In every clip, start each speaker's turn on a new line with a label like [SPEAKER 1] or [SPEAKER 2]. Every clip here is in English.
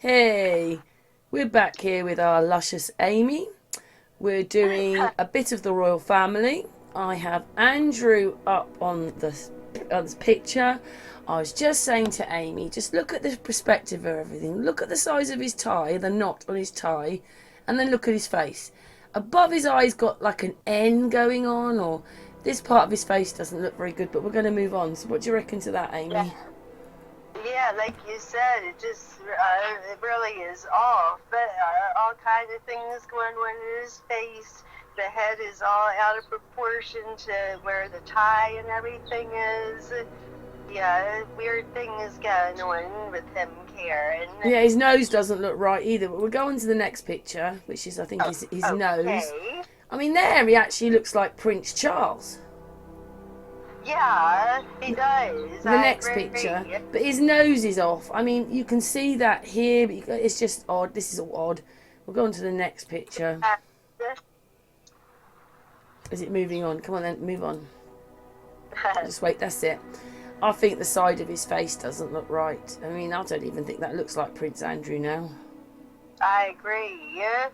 [SPEAKER 1] Hey, we're back here with our luscious Amy. We're doing a bit of the royal family. I have Andrew up on this picture. I was just saying to Amy, just look at the perspective of everything. Look at the size of his tie, the knot on his tie, and then look at his face. Above his eyes got like an N going on, or this part of his face doesn't look very good, but we're going to move on. So what do you reckon to that,
[SPEAKER 2] Yeah,
[SPEAKER 1] Amy?
[SPEAKER 2] yeah, like you said, it just it really is off. But all kind of things going on in his face. The head is all out of proportion to where the tie and everything is. Yeah, weird things going on with him, Karen.
[SPEAKER 1] Yeah, his nose doesn't look right either. But we'll go on to the next picture, which is, I think, his nose.
[SPEAKER 2] Okay.
[SPEAKER 1] I mean, there he actually looks like Prince Charles.
[SPEAKER 2] Yeah, he does.
[SPEAKER 1] The
[SPEAKER 2] I
[SPEAKER 1] next
[SPEAKER 2] agree.
[SPEAKER 1] picture, but his nose is off. I mean, you can see that here, but it's just odd. This is all odd. We'll go on to the next picture.
[SPEAKER 2] Uh,
[SPEAKER 1] Is it moving on? Come on then, move on. Just wait, that's it. I think the side of his face doesn't look right. I mean, I don't even think that looks like Prince Andrew now.
[SPEAKER 2] I agree. Yeah,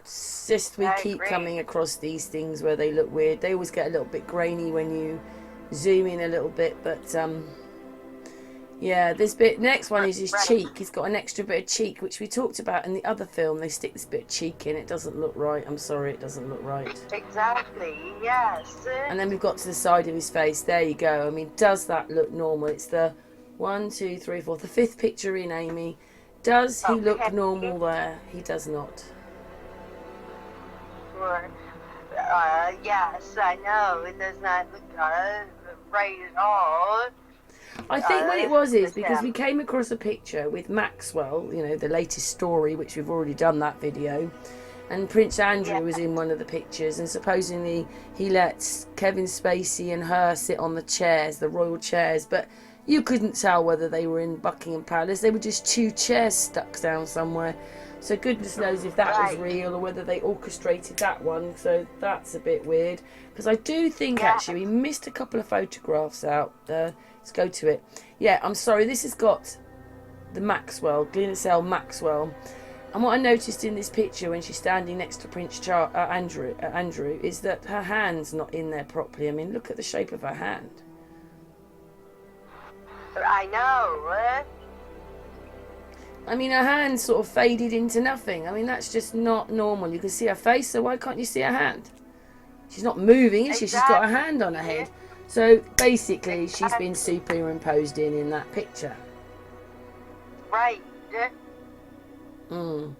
[SPEAKER 1] It's just we
[SPEAKER 2] I
[SPEAKER 1] keep
[SPEAKER 2] agree.
[SPEAKER 1] coming across these things where they look weird. They always get a little bit grainy when you zoom in a little bit, but yeah, this bit next one is his
[SPEAKER 2] Right.
[SPEAKER 1] cheek. He's got an extra bit of cheek, which we talked about in the other film. They stick this bit of cheek in. It doesn't look right. I'm sorry, it doesn't look right.
[SPEAKER 2] Exactly. Yes.
[SPEAKER 1] And then we've got to the side of his face. There you go. I mean, does that look normal? It's the one, two, three, four, the fifth picture in, Amy. Does he look
[SPEAKER 2] Okay.
[SPEAKER 1] normal there? He does not.
[SPEAKER 2] Sure. Yes, I know. It does not look right at all
[SPEAKER 1] I think what it was is
[SPEAKER 2] with
[SPEAKER 1] because we
[SPEAKER 2] him.
[SPEAKER 1] came across a picture with Maxwell, you know, the latest story, which we've already done that video, and Prince
[SPEAKER 2] Yeah,
[SPEAKER 1] Andrew was in one of the pictures, and supposedly he lets Kevin Spacey and her sit on the chairs, the royal chairs, but you couldn't tell whether they were in Buckingham Palace. They were just two chairs stuck down somewhere. So goodness knows if that was
[SPEAKER 2] right.
[SPEAKER 1] real or whether they orchestrated that one. So that's a bit weird. Because I do think
[SPEAKER 2] Yeah,
[SPEAKER 1] actually we missed a couple of photographs out. Let's go to it. Yeah, I'm sorry. This has got the Maxwell, Glenassell Maxwell. And what I noticed in this picture when she's standing next to Andrew, is that her hand's not in there properly. I mean, look at the shape of her hand.
[SPEAKER 2] I know.
[SPEAKER 1] I mean, her hand sort of faded into nothing. I mean, that's just not normal. You can see her face, so why can't you see her hand? She's not moving, is she? She's got her hand on her
[SPEAKER 2] Exactly.
[SPEAKER 1] head. So basically, she's been
[SPEAKER 2] Exactly.
[SPEAKER 1] superimposed in that picture.
[SPEAKER 2] Right.
[SPEAKER 1] Mm.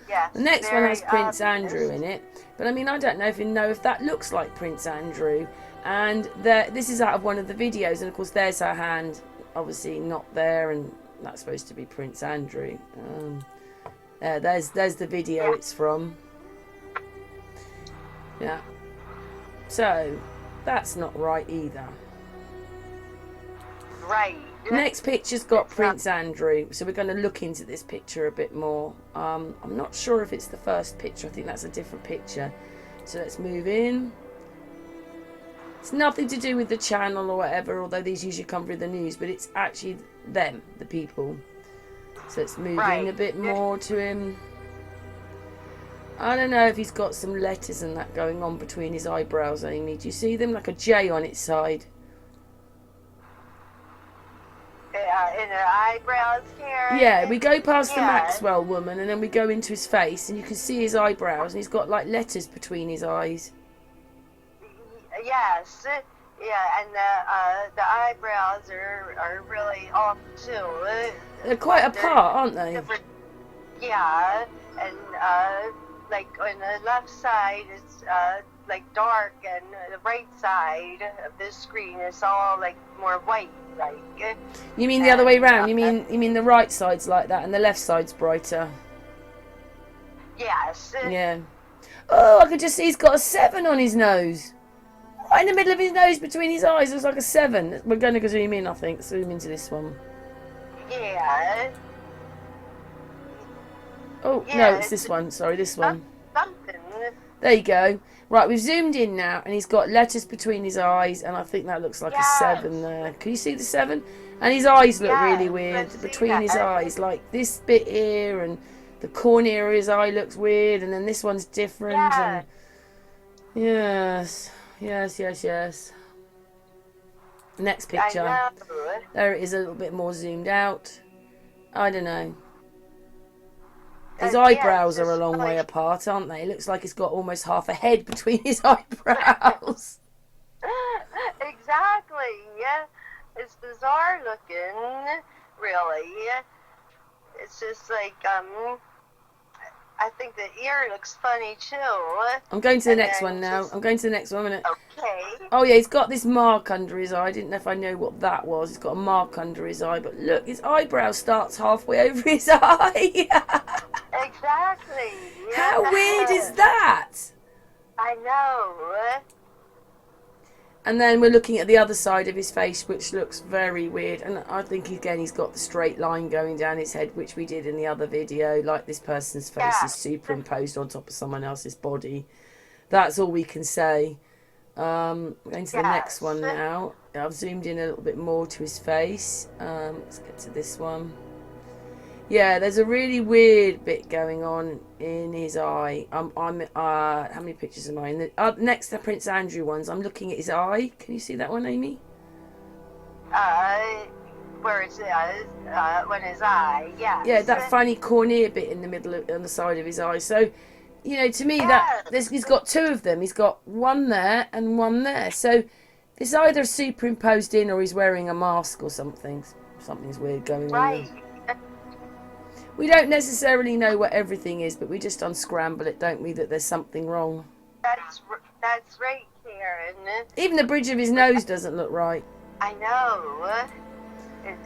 [SPEAKER 1] The
[SPEAKER 2] Yes,
[SPEAKER 1] next one has
[SPEAKER 2] very
[SPEAKER 1] Prince Andrew
[SPEAKER 2] obvious.
[SPEAKER 1] in it, but I mean, I don't know if that looks like Prince Andrew. And there, this is out of one of the videos, and of course, there's her hand, obviously not there, and that's supposed to be Prince Andrew. There's the video
[SPEAKER 2] Yeah,
[SPEAKER 1] it's from. Yeah. So that's not right either.
[SPEAKER 2] right.
[SPEAKER 1] Next picture's got
[SPEAKER 2] It's not
[SPEAKER 1] Prince Andrew, so we're going to look into this picture a bit more. I'm not sure if it's the first picture. I think that's a different picture. So let's move in. It's nothing to do with the channel or whatever, although these usually come through the news, but it's actually them, the people. So let's move in
[SPEAKER 2] right.
[SPEAKER 1] a bit more to him. I don't know if he's got some letters and that going on between his eyebrows, Amy. Do you see them? Like a J on its side.
[SPEAKER 2] In her eyebrows,
[SPEAKER 1] Yeah,
[SPEAKER 2] Karen.
[SPEAKER 1] we go past the
[SPEAKER 2] Yeah.
[SPEAKER 1] Maxwell woman and then we go into his face and you can see his eyebrows and he's got like letters between his eyes.
[SPEAKER 2] Yes. Yeah, and the eyebrows are really off too.
[SPEAKER 1] They're quite
[SPEAKER 2] Like they're
[SPEAKER 1] apart, aren't they?
[SPEAKER 2] different. Yeah, and like on the left side it's like dark, and the right side of the screen is all like more white, like.
[SPEAKER 1] You mean the other way
[SPEAKER 2] And
[SPEAKER 1] round? You mean the right side's like that and the left side's brighter?
[SPEAKER 2] yes,
[SPEAKER 1] Yeah. Oh, I can just see he's got a 7 on his nose. Right in the middle of his nose between his eyes, looks like a 7. We're going to zoom in, I think. Zoom into this one.
[SPEAKER 2] yeah,
[SPEAKER 1] Oh, no,
[SPEAKER 2] yeah.
[SPEAKER 1] it's this one. Sorry, this
[SPEAKER 2] Some-
[SPEAKER 1] one.
[SPEAKER 2] something.
[SPEAKER 1] There you go. Right, we've zoomed in now, and he's got letters between his eyes, and I think that looks like a 7 there. Can you see the 7? And his eyes look really weird between his eyes, like this bit here, and the cornea of his eye looks weird, and then this one's different.
[SPEAKER 2] Yeah.
[SPEAKER 1] And yes, yes, yes, yes. Next picture.
[SPEAKER 2] I know.
[SPEAKER 1] There it is, a little bit more zoomed out. I don't know. His eyebrows are a long way apart, aren't they? It looks like he's got almost half a head between his eyebrows.
[SPEAKER 2] Exactly. Yeah. It's bizarre looking, really. It's just like, I think the ear looks funny too.
[SPEAKER 1] I'm going to the next one now. I'm going to the next one a minute.
[SPEAKER 2] Okay.
[SPEAKER 1] Oh yeah, he's got this mark under his eye. I didn't know if I know what that was. He's got a mark under his eye, but look, his eyebrow starts halfway over his eye.
[SPEAKER 2] Exactly. Yeah.
[SPEAKER 1] How weird is that?
[SPEAKER 2] I know.
[SPEAKER 1] And then we're looking at the other side of his face, which looks very weird. And I think, again, he's got the straight line going down his head, which we did in the other video. Like this person's face is superimposed on top of someone else's body. That's all we can say. Going to the next one now. I've zoomed in a little bit more to his face. Let's get to this one. Yeah, there's a really weird bit going on in his eye. How many pictures am I in? Next, the Prince Andrew ones. I'm looking at his eye. Can you see that one, Amy?
[SPEAKER 2] Where is it? When his eye, yes.
[SPEAKER 1] Yeah, that funny cornea bit in the middle, on the side of his eye. So, you know, to me, he's got 2 of them. He's got one there and one there. So, it's either superimposed in or he's wearing a mask or something. Something's weird going on.
[SPEAKER 2] Right.
[SPEAKER 1] We don't necessarily know what everything is, but we just unscramble it, don't we, that there's something wrong.
[SPEAKER 2] That's right, Karen.
[SPEAKER 1] Even the bridge of his nose doesn't look right.
[SPEAKER 2] I know.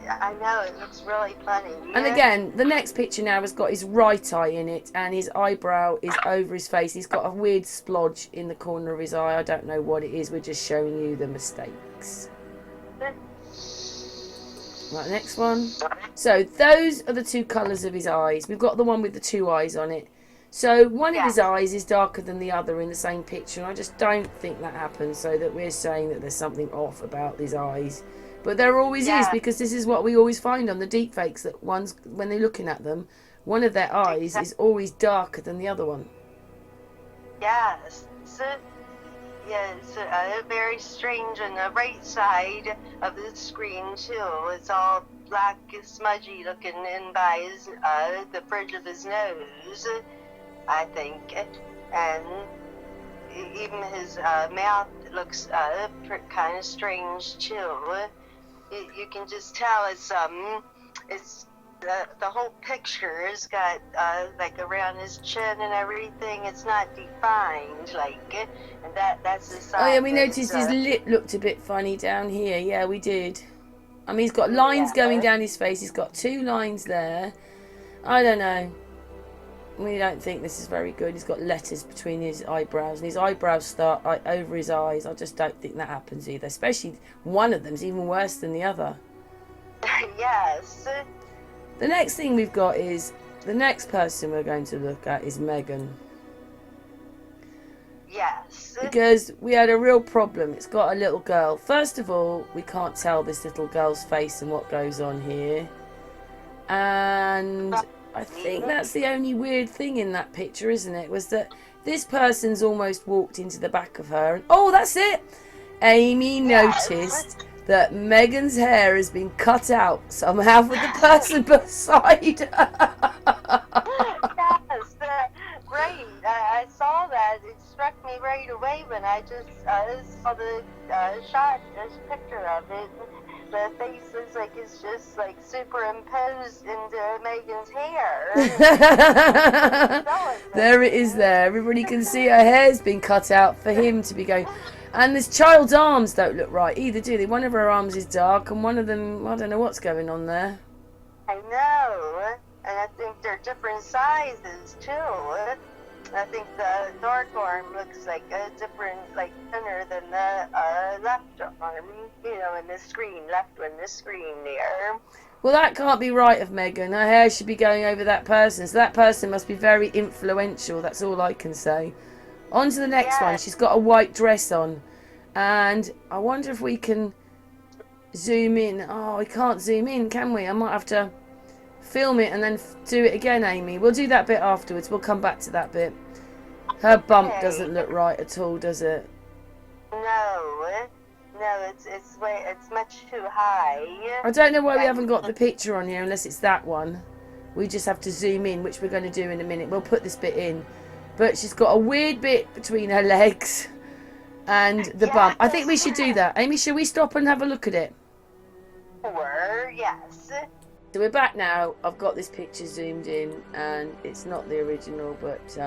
[SPEAKER 2] I know, it looks really funny.
[SPEAKER 1] And again, the next picture now has got his right eye in it, and his eyebrow is over his face. He's got a weird splodge in the corner of his eye. I don't know what it is. We're just showing you the mistakes. Right, next one. So those are the 2 colours of his eyes. We've got the one with the 2 eyes on it. So one of his eyes is darker than the other in the same picture. And I just don't think that happens, so that we're saying that there's something off about these eyes. But there always is, because this is what we always find on the deepfakes, that ones, when they're looking at them, one of their eyes is always darker than the other one.
[SPEAKER 2] Yes. Yeah, it's very strange on the right side of the screen too. It's all black, smudgy looking in by his, the bridge of his nose, I think. And even his mouth looks kind of strange too. You can just tell it's the whole picture has got like around his chin and everything. It's not defined, like, and that's the side.
[SPEAKER 1] Oh yeah, we noticed his lip looked a bit funny down here. Yeah, we did. I mean, he's got lines going down his face. He's got 2 lines there. I don't know. We don't think this is very good. He's got letters between his eyebrows, and his eyebrows start over his eyes. I just don't think that happens either. Especially one of them's even worse than the other.
[SPEAKER 2] Yes.
[SPEAKER 1] The next thing we've got is, the next person we're going to look at is Megan.
[SPEAKER 2] Yes.
[SPEAKER 1] Because we had a real problem. It's got a little girl. First of all, we can't tell this little girl's face and what goes on here. And I think that's the only weird thing in that picture, isn't it? Was that this person's almost walked into the back of her. And, oh, that's it! Amy noticed that Megan's hair has been cut out somehow for the person beside her.
[SPEAKER 2] Yes, right. I saw that. It struck me right away when I just saw the this picture of it. The face is like it's just like superimposed into Megan's hair.
[SPEAKER 1] There it is there. Everybody can see her hair's been cut out for him to be going. And this child's arms don't look right either, do they? One of her arms is dark and one of them, I don't know what's going on there.
[SPEAKER 2] I know. And I think they're different sizes too. I think the dark arm looks like a different, like thinner than the left arm, you know, in the screen, left one, the screen there.
[SPEAKER 1] Well, that can't be right of Megan. Her hair should be going over that person. So that person must be very influential. That's all I can say. On to the next one.
[SPEAKER 2] Yeah.
[SPEAKER 1] She's got a white dress on. And I wonder if we can zoom in. Oh, we can't zoom in, can we? I might have to film it and then do it again, Amy. We'll do that bit afterwards. We'll come back to that bit. Her bump doesn't look right at all, does it?
[SPEAKER 2] No. No, it's much too high.
[SPEAKER 1] I don't know why we haven't got the picture on here unless it's that one. We just have to zoom in, which we're going to do in a minute. We'll put this bit in. But she's got a weird bit between her legs and the bump. I think we should do that. Amy, shall we stop and have a look at it?
[SPEAKER 2] Sure, yes.
[SPEAKER 1] So we're back now. I've got this picture zoomed in and it's not the original, but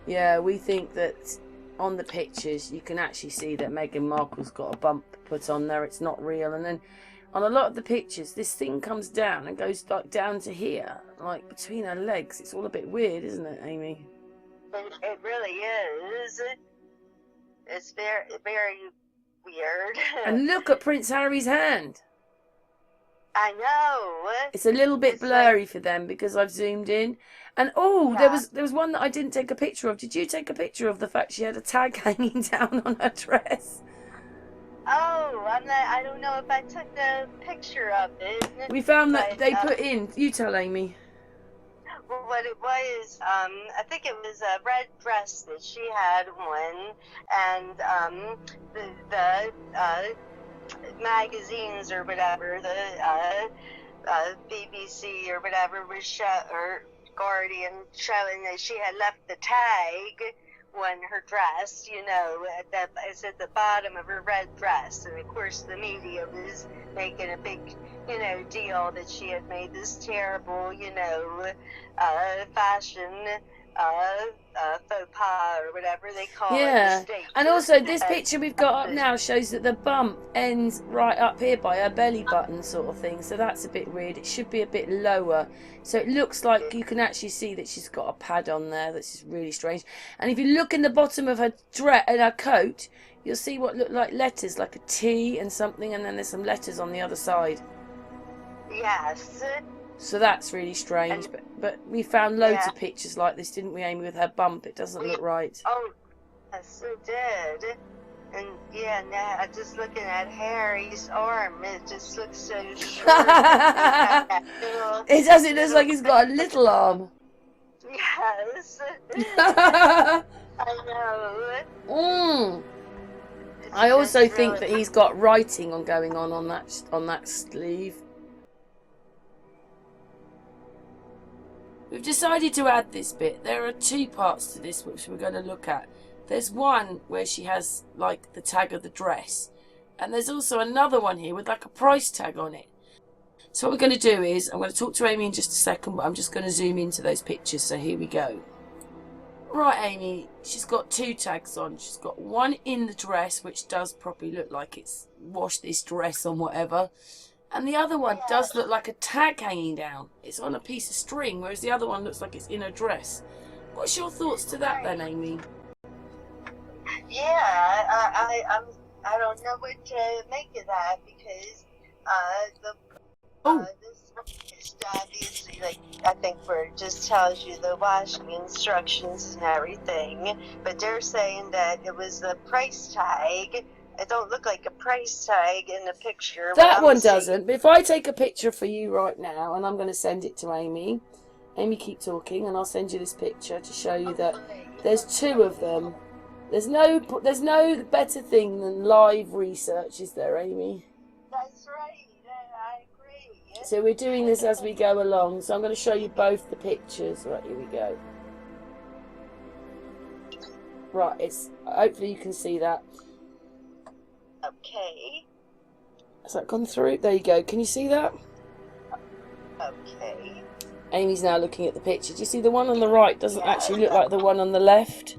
[SPEAKER 1] yeah, we think that on the pictures you can actually see that Meghan Markle's got a bump put on there. It's not real. And then on a lot of the pictures this thing comes down and goes like down to here, like between her legs. It's all a bit weird, isn't it, Amy?
[SPEAKER 2] It really is. It's very, very weird.
[SPEAKER 1] And look at Prince Harry's hand.
[SPEAKER 2] I know.
[SPEAKER 1] It's a little bit blurry for them because I've zoomed in. And there was one that I didn't take a picture of. Did you take a picture of the fact she had a tag hanging down on her dress?
[SPEAKER 2] Oh, I don't know if I took the picture of it.
[SPEAKER 1] We found that they put in. You tell, Amy.
[SPEAKER 2] Well, what it was, I think it was a red dress that she had on, and the magazines or whatever, the BBC or whatever was or Guardian showing that she had left the tag on her dress, you know, it's at the bottom of her red dress. And of course the media was making a big, you know, deal that she had made this terrible, you know, fashion faux pas or whatever they call it.
[SPEAKER 1] Yeah, and also this picture we've got up now shows that the bump ends right up here by her belly button sort of thing, so that's a bit weird. It should be a bit lower, so it looks like you can actually see that she's got a pad on there. That's really strange. And if you look in the bottom of her her coat, you'll see what look like letters, like a T and something, and then there's some letters on the other side.
[SPEAKER 2] Yes.
[SPEAKER 1] So that's really strange, but we found loads of pictures like this, didn't we, Amy, with her bump? It doesn't look right.
[SPEAKER 2] Oh, yes, it did. And yeah, now just looking at Harry's arm, it just looks so short.
[SPEAKER 1] It doesn't look like he's got a little arm.
[SPEAKER 2] Yes. I know.
[SPEAKER 1] I also think that he's got writing going on that sleeve. We've decided to add this bit. There are two parts to this which we're going to look at. There's one where she has like the tag of the dress, and there's also another one here with like a price tag on it. So what we're going to do is, I'm going to talk to Amy in just a second, but I'm just going to zoom into those pictures. So here we go. Right, Amy, she's got two tags on. She's got one in the dress, which does probably look like it's washed this dress on whatever. And the other one does look like a tag hanging down. It's on a piece of string, whereas the other one looks like it's in a dress. What's your thoughts to that then, Amy?
[SPEAKER 2] Yeah, I don't know what to make of that, because this just obviously, like, I think where it just tells you the washing instructions and everything, but they're saying that it was the price tag. It don't look like a price tag in the picture.
[SPEAKER 1] That one doesn't. But if I take a picture for you right now, and I'm going to send it to Amy. Amy, keep talking, and I'll send you this picture to show you that there's two of them. There's no better thing than live research, is there, Amy?
[SPEAKER 2] That's right. I agree.
[SPEAKER 1] So we're doing this as we go along. So I'm going to show you both the pictures. Right, here we go. Right, hopefully you can see that.
[SPEAKER 2] Okay.
[SPEAKER 1] Has that gone through? There you go. Can you see that?
[SPEAKER 2] Okay.
[SPEAKER 1] Amy's now looking at the picture. Do you see the one on the right doesn't actually look like the one on the left?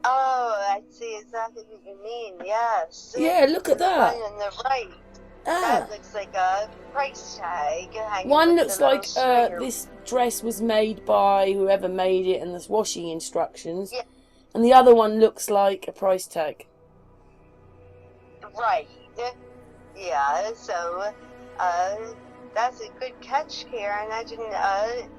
[SPEAKER 2] Oh, I see exactly what you mean. Yes.
[SPEAKER 1] Yeah, look at that.
[SPEAKER 2] The one on the right. That looks like a price tag.
[SPEAKER 1] One looks like this dress was made by whoever made it and there's washing instructions. Yeah. And the other one looks like a price tag.
[SPEAKER 2] Right. Yeah, so, that's a good catch, Karen. I didn't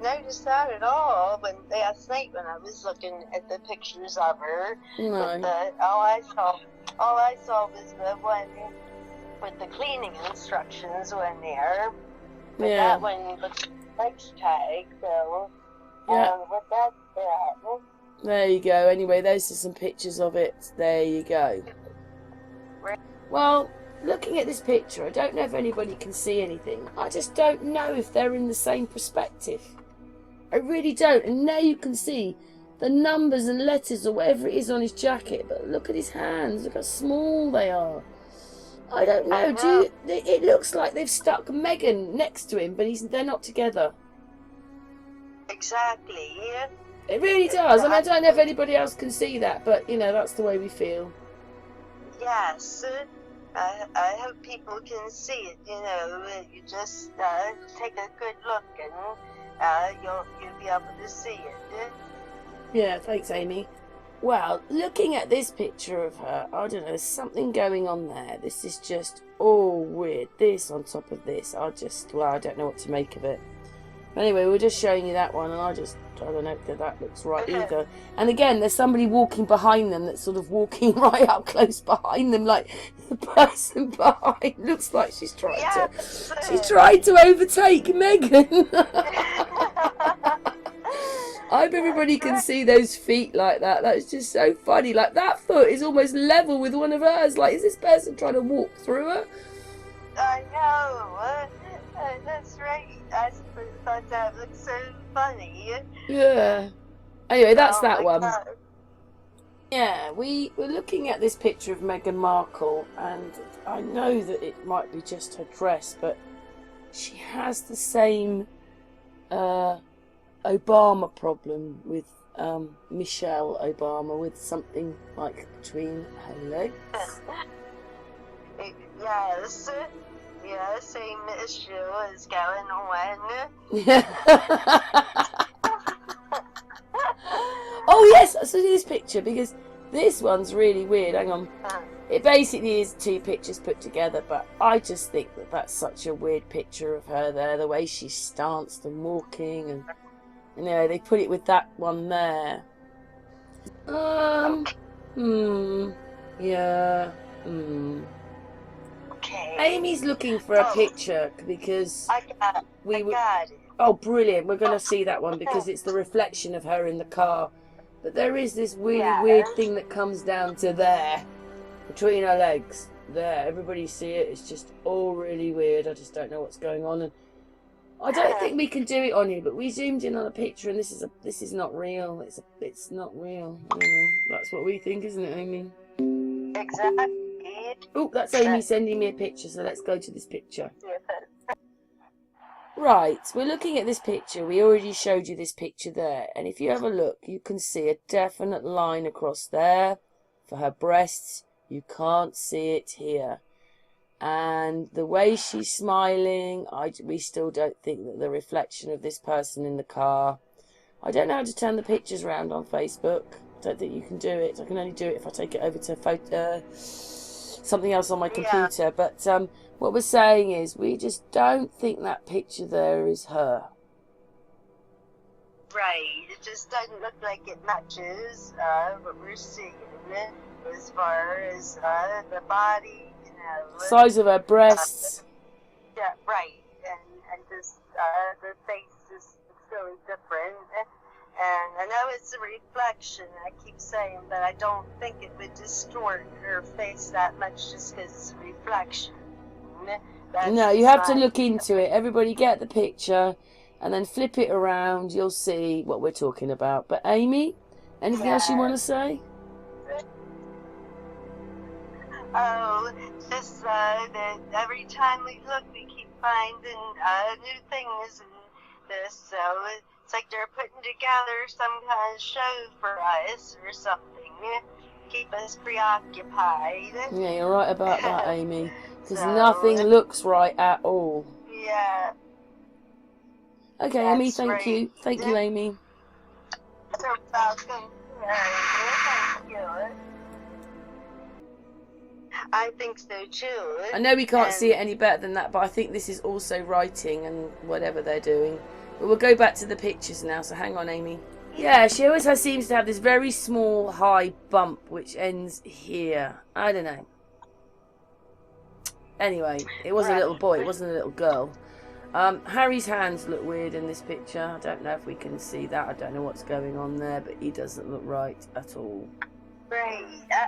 [SPEAKER 2] notice that at all last night when I was looking at the pictures of her.
[SPEAKER 1] No.
[SPEAKER 2] But all I saw was the one with the cleaning instructions on there. But
[SPEAKER 1] Yeah.
[SPEAKER 2] that one looks like tag, so
[SPEAKER 1] Yeah.
[SPEAKER 2] with that there.
[SPEAKER 1] There you go. Anyway, those are some pictures of it. There you go. Well, looking at this picture, I don't know if anybody can see anything. I just don't know if they're in the same perspective. I really don't. And now you can see the numbers and letters or whatever it is on his jacket. But look at his hands. Look how small they are. I don't know. It looks like they've stuck Megan next to him, but they're not together.
[SPEAKER 2] Exactly.
[SPEAKER 1] It really does. I mean, I don't know if anybody else can see that, but, you know, that's the way we feel.
[SPEAKER 2] Yes. I hope people can see it. You know, you just take a good look and you'll be able to see it.
[SPEAKER 1] Yeah, thanks, Amy. Well, looking at this picture of her, I don't know, there's something going on there. This is just all weird. This on top of this, I don't know what to make of it. Anyway, we're just showing you that one, and I don't know if that looks right either. And again, there's somebody walking behind them that's sort of walking right up close behind them, like the person behind looks like she's trying to overtake Megan. I hope everybody can see those feet like that. That's just so funny. Like, that foot is almost level with one of hers. Like, is this person trying to walk through her?
[SPEAKER 2] I know. That's right. I thought that looked so funny.
[SPEAKER 1] Yeah. Anyway, that's that one.
[SPEAKER 2] God.
[SPEAKER 1] Yeah, we're looking at this picture of Meghan Markle, and I know that it might be just her dress, but she has the same Obama problem with Michelle Obama, with something like between her legs.
[SPEAKER 2] Yes. Yeah, same issue is going on.
[SPEAKER 1] Oh yes, I saw this picture because this one's really weird. Hang on. It basically is two pictures put together, but I just think that that's such a weird picture of her there, the way she's stanced and walking, and you know, they put it with that one there. Yeah.
[SPEAKER 2] Okay.
[SPEAKER 1] Amy's looking for a picture because
[SPEAKER 2] I got it.
[SPEAKER 1] Oh, brilliant! We're going to see that one because it's the reflection of her in the car. But there is this really weird thing that comes down to there, between her legs. There, everybody see it. It's just all really weird. I just don't know what's going on, and I don't think we can do it on here. But we zoomed in on a picture, and this is not real. It's not real. That's what we think, isn't it, Amy?
[SPEAKER 2] Exactly.
[SPEAKER 1] Oh, that's Amy sending me a picture. So let's go to this picture. Right, we're looking at this picture. We already showed you this picture there. And if you have a look, you can see a definite line across there for her breasts. You can't see it here. And the way she's smiling, we still don't think that the reflection of this person in the car. I don't know how to turn the pictures around on Facebook. I don't think you can do it. I can only do it if I take it over to something else on my computer. Yeah. But what we're saying is we just don't think that picture there is her.
[SPEAKER 2] Right. It just doesn't look like it matches what we're seeing as far as the body, you know.
[SPEAKER 1] Size of her breasts.
[SPEAKER 2] Yeah, right. And just the face is really different. And I know it's a reflection, I keep saying, but I don't think it would distort her face that much just because it's a reflection.
[SPEAKER 1] No, you have to look into it. Everybody get the picture and then flip it around. You'll see what we're talking about. But Amy, anything else you want to say?
[SPEAKER 2] Oh, just that every time we look, we keep finding new things in this, so it's like they're putting together some kind of show for us or something. Keep us preoccupied.
[SPEAKER 1] Yeah, you're right about that, Amy. Because nothing looks right at all.
[SPEAKER 2] Yeah.
[SPEAKER 1] Okay, Amy, thank you. Thank you, Amy.
[SPEAKER 2] You're welcome. Thank you. I think so too.
[SPEAKER 1] I know we can't
[SPEAKER 2] And
[SPEAKER 1] see it any better than that, but I think this is also writing and whatever they're doing. But we'll go back to the pictures now, so hang on, Amy. Yeah, she always seems to have this very small, high bump, which ends here. I don't know. Anyway, it was a little boy, it wasn't a little girl. Harry's hands look weird in this picture. I don't know if we can see that. I don't know what's going on there, but he doesn't look right at all.
[SPEAKER 2] Right,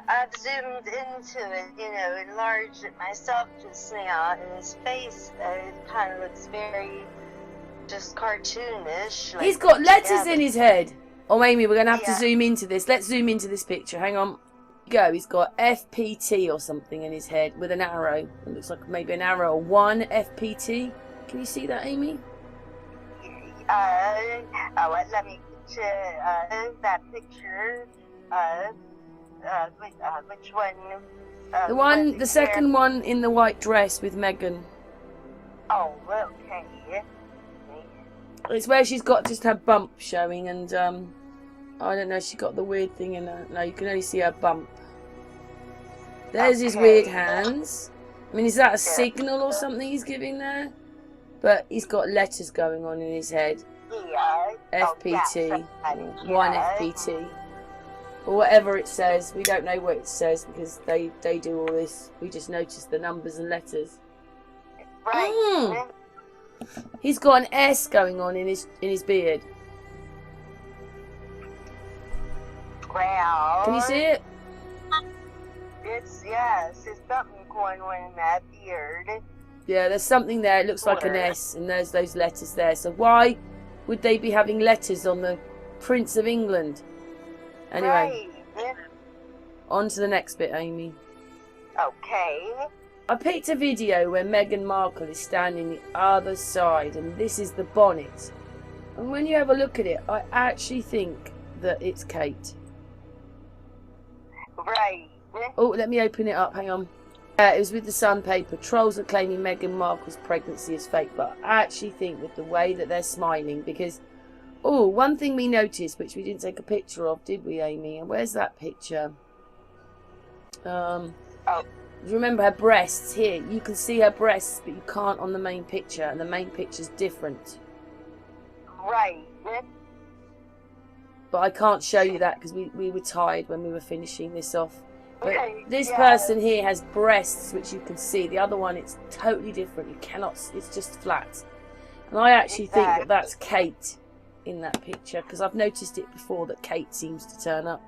[SPEAKER 2] I've zoomed into it, you know, enlarged it myself just now, and his face kind of looks very just cartoonish. Like,
[SPEAKER 1] he's got letters in his head. Oh, Amy, we're going to have to zoom into this. Let's zoom into this picture. Hang on. Go. He's got FPT or something in his head with an arrow. It looks like maybe an arrow. 1 FPT. Can you see that, Amy?
[SPEAKER 2] Let me get that picture. Which one?
[SPEAKER 1] The second one in the white dress with Meghan.
[SPEAKER 2] Oh, okay.
[SPEAKER 1] It's where she's got just her bump showing, and I don't know. She got the weird thing in her. No, you can only see her bump. There's his weird hands. I mean, is that a signal or something he's giving there? But he's got letters going on in his head. FPT. 1 FPT. Or whatever it says. We don't know what it says because they do all this. We just notice the numbers and letters.
[SPEAKER 2] Right.
[SPEAKER 1] He's got an S going on in his beard.
[SPEAKER 2] Well,
[SPEAKER 1] can you see it?
[SPEAKER 2] Yes, there's something going on in that beard.
[SPEAKER 1] Yeah, there's something there. It looks like an S, and there's those letters there. So why would they be having letters on the Prince of England? Anyway, on to the next bit, Amy.
[SPEAKER 2] Okay.
[SPEAKER 1] I picked a video where Meghan Markle is standing the other side, and this is the bonnet. And when you have a look at it, I actually think that it's Kate.
[SPEAKER 2] Right.
[SPEAKER 1] Oh, let me open it up. Hang on. It was with the Sun paper. Trolls are claiming Meghan Markle's pregnancy is fake, but I actually think with the way that they're smiling, because one thing we noticed, which we didn't take a picture of, did we, Amy? And where's that picture? Remember her breasts here? You can see her breasts, but you can't on the main picture, and the main picture's different.
[SPEAKER 2] Right.
[SPEAKER 1] But I can't show you that because we were tired when we were finishing this off. But this person here has breasts, which you can see. The other one, it's totally different. You cannot. It's just flat. And I actually think that that's Kate in that picture, because I've noticed it before that Kate seems to turn up.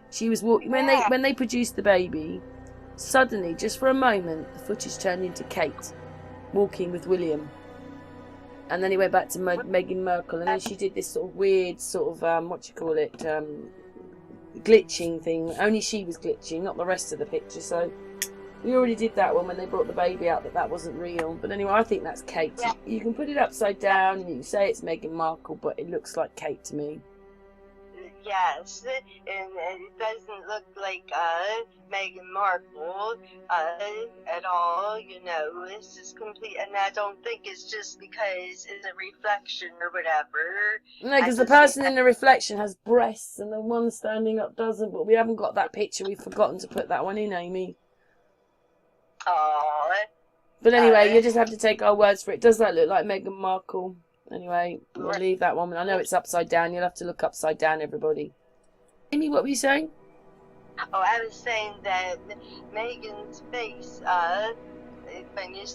[SPEAKER 1] She was walking when they produced the baby. Suddenly, just for a moment, the footage turned into Kate walking with William, and then he went back to Meghan Markle, and then she did this sort of weird sort of glitching thing. Only she was glitching, not the rest of the picture. So we already did that one when they brought the baby out, that wasn't real. But anyway, I think that's Kate. You can put it upside down and you can say it's Meghan Markle, but it looks like Kate to me.
[SPEAKER 2] Yes, and it doesn't look like Meghan Markle at all, you know. It's just complete, and I don't think it's just because it's a reflection or whatever.
[SPEAKER 1] No, because the person in the reflection has breasts and the one standing up doesn't, but we haven't got that picture. We've forgotten to put that one in, Amy.
[SPEAKER 2] Oh.
[SPEAKER 1] But anyway, you just have to take our words for it. Does that look like Meghan Markle? Anyway, we'll leave that one. I know it's upside down. You'll have to look upside down, everybody. Amy, what were you saying?
[SPEAKER 2] Oh, I was saying that Meghan's face, when you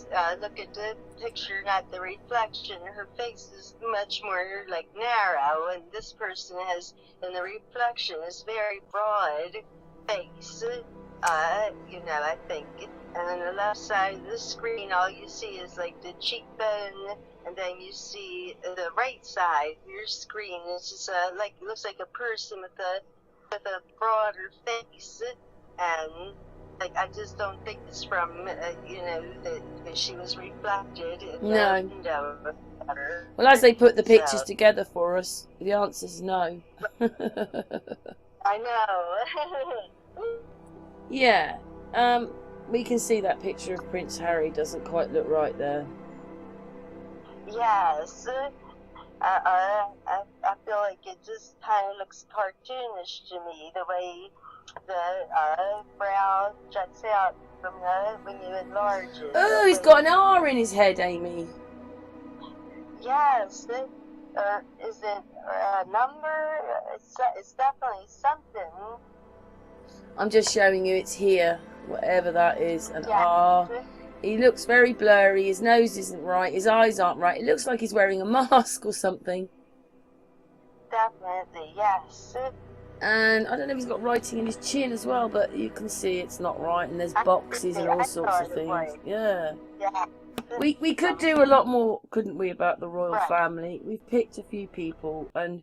[SPEAKER 2] look at the picture, not the reflection, her face is much more like narrow, and this person has, in the reflection, is very broad face. You know, I think. And on the left side of the screen, all you see is like the cheekbone, and then you see the right side of your screen. It's just like, it looks like a person with a broader face, and like, I just don't think it's from you know, that she was reflected in the window.
[SPEAKER 1] Well, as they put the pictures together for us, the answer's no.
[SPEAKER 2] I know.
[SPEAKER 1] Yeah. We can see that picture of Prince Harry doesn't quite look right there.
[SPEAKER 2] Yes. I feel like it just kind of looks cartoonish to me, the way the brow juts out from when you enlarge it.
[SPEAKER 1] Oh, he's got an R in his head, Amy.
[SPEAKER 2] Yes. Is it a number? It's definitely something.
[SPEAKER 1] I'm just showing you it's here, whatever that is, an
[SPEAKER 2] Yeah.
[SPEAKER 1] R. He looks very blurry, his nose isn't right, his eyes aren't right. It looks like he's wearing a mask or something.
[SPEAKER 2] Definitely, yes.
[SPEAKER 1] And I don't know if he's got writing in his chin as well, but you can see it's not right, and there's boxes and all sorts of things. Yeah. We could do a lot more, couldn't we, about the royal family? We've picked a few people, and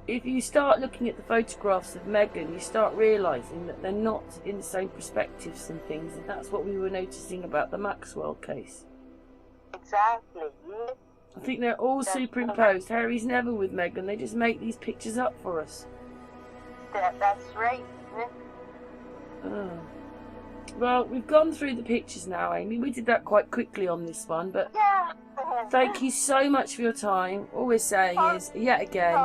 [SPEAKER 1] if you start looking at the photographs of Meghan, you start realising that they're not in the same perspectives and things, and that's what we were noticing about the Maxwell case.
[SPEAKER 2] Exactly.
[SPEAKER 1] I think they're all superimposed. Harry's never with Meghan, they just make these pictures up for us.
[SPEAKER 2] That's right.
[SPEAKER 1] Oh. Well, we've gone through the pictures now, Amy. We did that quite quickly on this one, but thank you so much for your time. All we're saying is, yet again,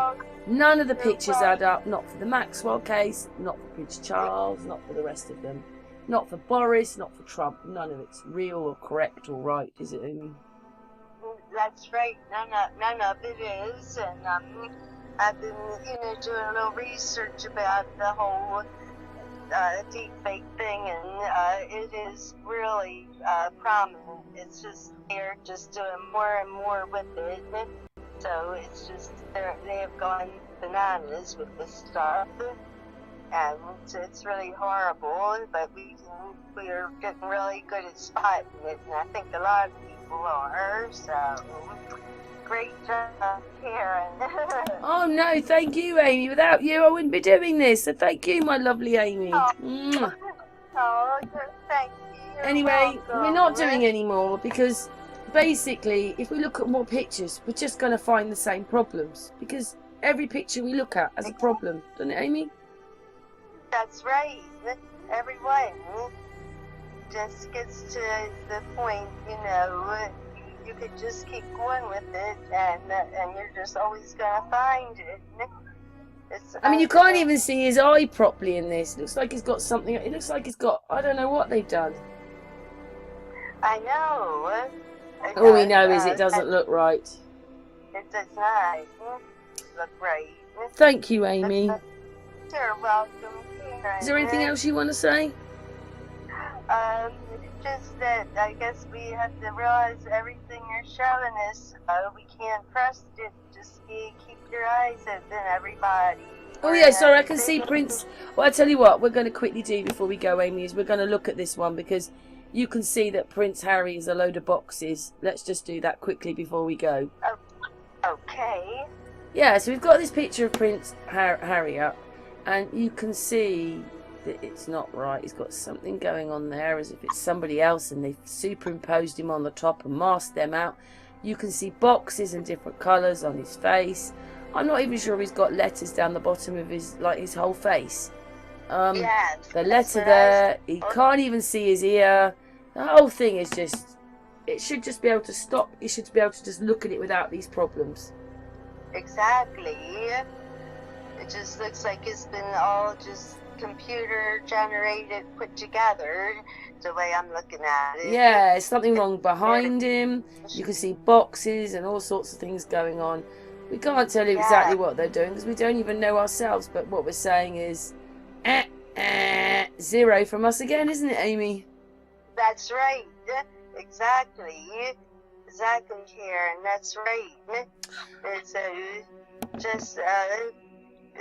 [SPEAKER 1] none of the pictures add up. Not for the Maxwell case, not for Prince Charles, not for the rest of them. Not for Boris, not for Trump. None of it's real or correct or right, is it, Amy?
[SPEAKER 2] That's right. None of it is. And I've been, doing a little research about the whole deep fake thing, and it is really prominent. It's just they're just doing more and more with it. So it's just they have gone bananas with this stuff, and it's really horrible. But we're getting really good at spotting it, and I think a lot of people are. So great job, Karen.
[SPEAKER 1] Oh no, thank you, Amy. Without you, I wouldn't be doing this. So thank you, my lovely Amy.
[SPEAKER 2] Oh, thank you.
[SPEAKER 1] Anyway, we're not doing any more because basically, if we look at more pictures, we're just going to find the same problems because every picture we look at has a problem, doesn't it, Amy?
[SPEAKER 2] That's right. Everyone just gets to the point, you could just keep going with it, and you're just always gonna find it.
[SPEAKER 1] I mean, you can't even see his eye properly in this. It looks like he's got something. It looks like he's got. I don't know what they've done.
[SPEAKER 2] I know.
[SPEAKER 1] All we know is it doesn't look right.
[SPEAKER 2] It does not look right.
[SPEAKER 1] Thank you, Amy.
[SPEAKER 2] You're welcome, Karen.
[SPEAKER 1] Is there anything else you want to say?
[SPEAKER 2] Just that I guess we have to realize everything you're showing us, we can't trust it. Just keep your eyes open, everybody.
[SPEAKER 1] Oh yeah, sorry, I can see Prince. Well, I tell you what, we're going to quickly do before we go, Amy, is we're going to look at this one because you can see that Prince Harry is a load of boxes. Let's just do that quickly before we go.
[SPEAKER 2] Okay.
[SPEAKER 1] Yeah, so we've got this picture of Prince Harry up, and you can see that it's not right. He's got something going on there as if it's somebody else, and they've superimposed him on the top and masked them out. You can see boxes and different colours on his face. I'm not even sure he's got letters down the bottom of his whole face.
[SPEAKER 2] Yes,
[SPEAKER 1] the letter there, he can't even see his ear. The whole thing is just, it should just be able to stop. You should be able to just look at it without these problems.
[SPEAKER 2] Exactly. It just looks like it's been all just computer generated, put together, the way I'm looking at it.
[SPEAKER 1] Yeah, there's something wrong behind him. You can see boxes and all sorts of things going on. We can't tell you exactly what they're doing because we don't even know ourselves, but what we're saying is 0 from us again, isn't it, Amy?
[SPEAKER 2] That's right. Exactly, Karen. That's right. It's just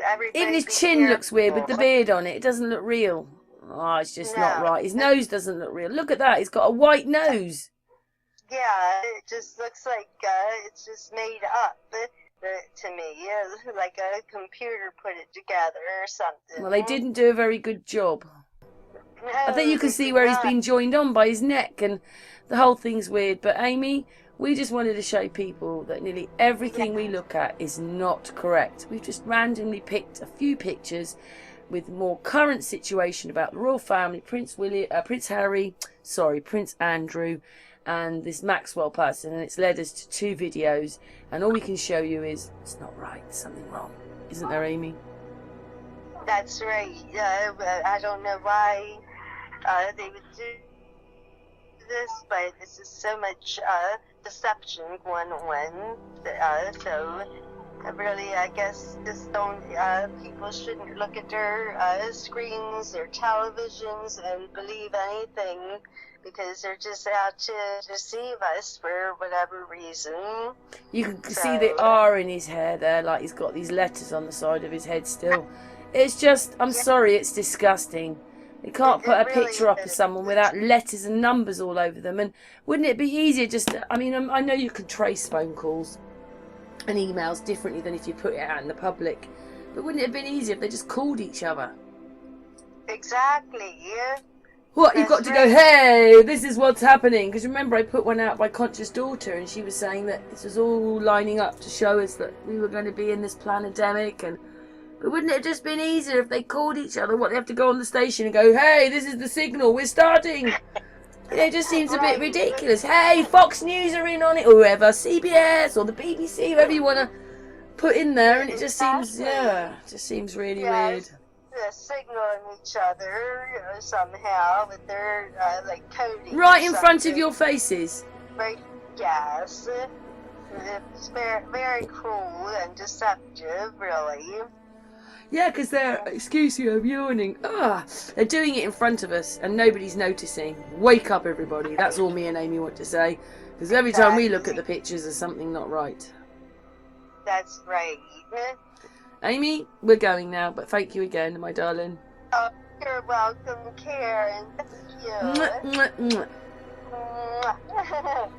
[SPEAKER 2] everybody.
[SPEAKER 1] Even his chin looks weird with the beard on it. It doesn't look real. Oh, it's just not right. His nose doesn't look real. Look at that. He's got a white nose.
[SPEAKER 2] Yeah, it just looks like it's just made up to me. Like a computer put it together or something.
[SPEAKER 1] Well, they didn't do a very good job.
[SPEAKER 2] No,
[SPEAKER 1] I think you can see where he's been joined on by his neck, and the whole thing's weird. But Amy, we just wanted to show people that nearly everything we look at is not correct. We've just randomly picked a few pictures with more current situation about the royal family, Prince Harry, Prince Andrew, and this Maxwell person, and it's led us to 2 videos, and all we can show you is it's not right, there's something wrong, isn't there, Amy?
[SPEAKER 2] That's right. But I don't know why they would do this, but this is so much deception going on. So really, I guess just don't. People shouldn't look at their screens, their televisions, and believe anything, because they're just out to deceive us for whatever reason.
[SPEAKER 1] You can see the R in his hair there, like he's got these letters on the side of his head still. It's just, I'm sorry, it's disgusting. You can't put a picture up of someone without letters and numbers all over them. And wouldn't it be easier just to, I mean, I know you can trace phone calls and emails differently than if you put it out in the public, but wouldn't it have been easier if they just called each other?
[SPEAKER 2] Exactly.
[SPEAKER 1] What, you've got to go, hey, this is what's happening. Because remember, I put one out by Conscious Daughter, and she was saying that this was all lining up to show us that we were going to be in this pandemic. But wouldn't it have just been easier if they called each other? What, they have to go on the station and go, hey, this is the signal, we're starting. It just seems a bit ridiculous. Hey, Fox News are in on it, or whoever, CBS or the BBC, whoever you want to put in there, and it just seems, just seems really weird.
[SPEAKER 2] They're signaling each other somehow with their like coding.
[SPEAKER 1] Right in front of your faces.
[SPEAKER 2] Right, yes. It's very, very cruel and deceptive, really.
[SPEAKER 1] Yeah, because they're, excuse you, I'm yawning. They're doing it in front of us and nobody's noticing. Wake up, everybody. That's all me and Amy want to say. Because every time we look at the pictures, there's something not right.
[SPEAKER 2] That's right.
[SPEAKER 1] Amy, we're going now, but thank you again, my darling.
[SPEAKER 2] Oh, you're welcome, Karen. Thank you.
[SPEAKER 1] Mwah, mwah, mwah.
[SPEAKER 2] Mwah.